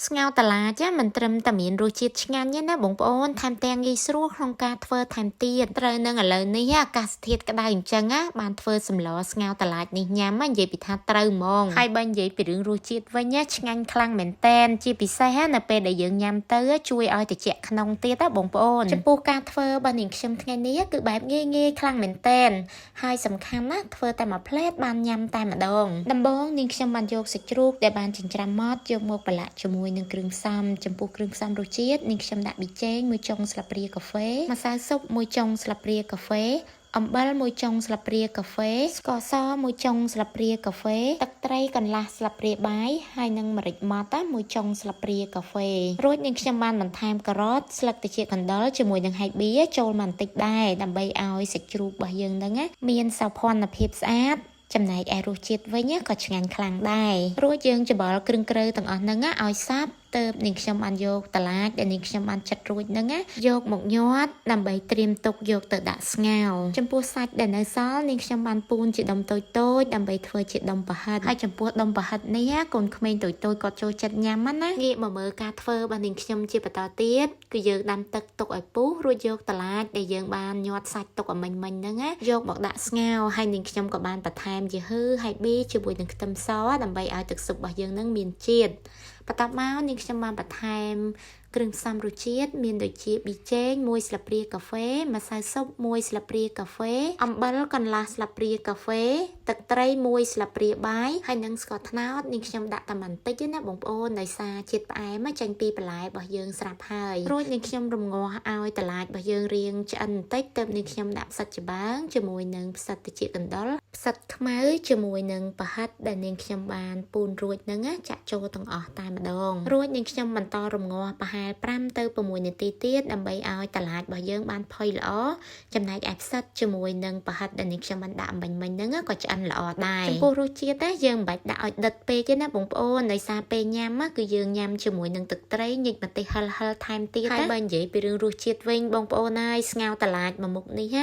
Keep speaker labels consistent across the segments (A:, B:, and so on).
A: ស្ងោរតឡាចាមិនត្រឹមតែមានរសជាតិឆ្ងាញ់ទេណាបងប្អូនថែមទាំងងាយស្រួលក្នុងការធ្វើថែមទៀតត្រូវនឹងឥឡូវនេះអាកាសធាតុក្តៅអញ្ចឹងណាបានធ្វើសម្លស្ងោរតឡាចនេះញ៉ាំនិយាយពីថាត្រូវហ្មងហើយបើនិយាយពីរឿងរសជាតិវិញណាឆ្ងាញ់ខ្លាំងមែនតែនជាពិសេសណាពេលដែលយើងញ៉ាំទៅជួយឲ្យត្រជាក់ក្នុងទៀតណាបងប្អូនចំពោះការធ្វើរបស់នាងខ្ញុំថ្ងៃនេះគឺបែបងាយខ្លាំងមែនតែនហើយសំខាន់ណាធ្វើតែមួយផ្លែតបានញ៉ាំតែម្ដងដំបូងនាងខ្ញុំបានយកសាច់ជ្រូកដែលបានចិញ្ច្រាំម៉ត់យកមកប្រឡាក់ជាមួយនឹងគ្រឿងផ្សំចំពោះគ្រឿងផ្សំរសជាតិនាងខ្ញុំដាក់ប៊ីចេង1ចុងស្លាបព្រាកាហ្វេម្សៅស៊ុប1ចុងស្លាបព្រាកាហ្វេអំបិល1ចុងស្លាបព្រាកាហ្វេស្ករស1ចុងស្លាបព្រាកាហ្វេទឹកត្រីកន្លះស្លាបព្រាបាយហើយនិងម្រេចម៉ដ្ឋ1ចុងស្លាបព្រាកាហ្វេរួចនាងខ្ញុំបានបន្ថែមការ៉ុតស្លឹកត្រចៀកកណ្ដុរជាមួយនឹងហែកប៊ីចូលមកបន្តិចដែរដើម្បីឲ្យសាច់ជ្រូករបស់យើងហ្នឹងមានសោភ័ណភាពស្អាតចំណែកឯរសជាតិវិញក៏ឆ្ងាញ់ខ្លាំងដែររួចយើងច្បល់គ្រឿងក្រៅទាំងអស់ហ្នឹងឲ្យសព្វទៅនាងខ្ញុំបានយកតឡាចដែលនាងខ្ញុំបានចាត់រួចហ្នឹងយកមកញាត់ដើម្បីត្រៀមទុកយកទៅដាក់ស្ងោរចំពោះសាច់ដែលនៅសល់នាងខ្ញុំបានពូនជាដុំតូចៗដើម្បីធ្វើជាដុំប្រហិតហើយចំពោះដុំប្រហិតនេះកូនក្មេងតូចៗគាត់ចូលចិត្តញ៉ាំណាងាកមកមើលការធ្វើរបស់នាងខ្ញុំជាបន្តទៀតគឺយើងដាំទឹកទុកឲ្យពុះរួចយកតឡាចដែលយើងបានញាត់សាច់ទុកឲ្យមិញហ្នឹងយកមកដាក់ស្ងោរហើយនាងខ្ញុំក៏បានបន្ថែមយូហឺហើយប៊ីជាមួយនឹងខ្ទឹមសដើម្បីឲ្យទឹកស៊ុបរបស់យើងហ្នឹងមានជាតិបន្ទាប់មកនាងខ្ញុំបានបន្ថែមគ្រឿងផ្សំរសជាតិមានដូចជាប៊ីចេង1ស្លាបព្រាកាហ្វេម្សៅស៊ុប1ស្លាបព្រាកាហ្វេអំបិលកន្លះស្លាបព្រាកាហ្វេទឹកត្រី1ស្លាបព្រាបាយហើយនិងស្ករត្នោតនាងខ្ញុំដាក់តែបន្តិចទេណាបងប្អូនដោយសារជាតិផ្អែមចេញពីបន្លែរបស់យើងស្រាប់ហើយរួចនាងខ្ញុំរំងាស់ឲ្យតឡាចរបស់យើងរៀងឆ្អិនបន្តិចទើបនាងខ្ញុំដាក់ផ្សិតច្បាំងជាមួយនឹងផ្សិតត្រចៀកកណ្ដុរផ្សិតខ្មៅជាមួយនឹងប្រហិតដែលនាងខ្ញុំបានពូនរួចហ្នឹងចាក់ចូលទាំងអស់តែម្ដងរួចនាងខ្ញុំបន្តរំងាស់ប្រហែល5ទៅ6នាទីទៀតដើម្បីឲ្យតឡាចរបស់យើងបានផុយល្អចំណែកឯផ្សិតជាមួយនឹងប្រហិតដែលនាងខ្ញុំបានដាក់មិញហ្នឹងក៏ឆ្អិនល្អដែរចំពោះរសជាតិយើងមិនបាច់ដាក់ឲ្យដិតពេកទេណាបងប្អូនដោយសារពេលញ៉ាំគឺយើងញ៉ាំជាមួយនឹងទឹកត្រីញិចម្ទេសហឹរថែមទៀតហើយបើនិយាយពីរឿងរសជាតិវិញបងប្អូនហើយស្ងោរតឡាចមួយមុខនេះ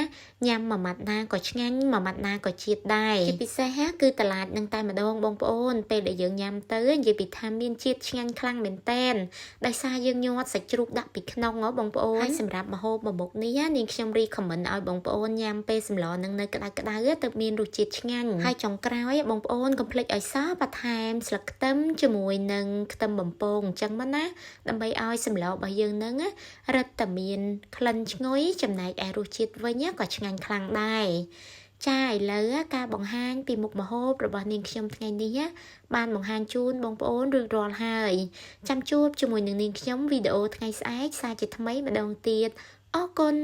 A: ញ៉ាំមួយម៉ាត់ណាក៏ឆ្ងាញ់មួយម៉ាត់ណាក៏ជាតិដែរជាពិសេសគឺតឡាចនឹងតែម្ដងបងប្អូនពេលដែលយើងញ៉ាំទៅនិយាយពីថាមានជាតិឆ្ងាញ់ខ្លាំងមែនតែនដោយសារយើងញាត់សាច់ជ្រូកដាក់ពីក្នុងបងប្អូនហើយសម្រាប់ម្ហូបមួយមុខនេះនាងខ្ញុំរីខមមិនឲ្យបងប្អូនញ៉ាំពេលសម្លនឹងនៅក្តៅទៅមានរសជាតិឆ្ងាញ់ហើយចុងក្រោយបងប្អូនកុំភ្លេចឲ្យសបន្ថែមស្លឹកខ្ទឹមជាមួយនឹងខ្ទឹមបំពងអញ្ចឹងមកណាដើម្បីឲ្យសម្លរបស់យើងនឹងរឹតតែមានក្លិនឈ្ងុយចំណែកឯរសជាតិវិញក៏ឆ្ងាញ់ខ្លាំងដែរចាឥឡូវការបង្ហាញពីមុខម្ហូបរបស់នាងខ្ញុំថ្ងៃនេះបានបង្ហាញជូនបងប្អូនរួចរាល់ហើយចាំជួបជាមួយនឹងនាងខ្ញុំវីដេអូថ្ងៃស្អែកសារជាថ្មីម្ដងទៀតអរគុណ